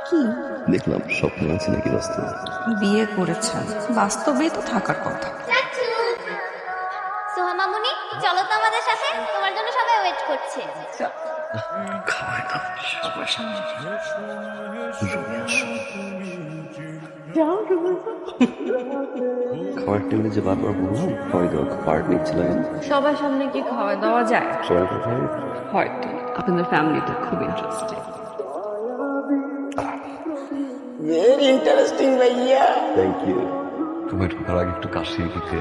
কি দেখলাম স্বপ্ন আছে নাকি বাস্তবে? বিয়ে করেছেন, বাস্তবে তো থাকার কথা। সোহা মামুনি, চলো তো আমাদের সাথে, তোমার জন্য সবাই ওয়েট করছে। খাওয়াই দাও সবার সামনে। রুমে আসো। খাবার টেবিলে যে বারবার বললাম খাওয়াই দাও, পার্ট নিচ্ছে লাগে না। সবার সামনে কি খাওয়া দাওয়া যায়? সবাই তো খাওয়াই। হয়তো আপনাদের ফ্যামিলিতে খুব ইন্টারেস্টিং। ভেরি ইন্টারেস্টিং ভাইয়া। Thank you. তোমার ঢোকার আগে একটু কাশি দিতে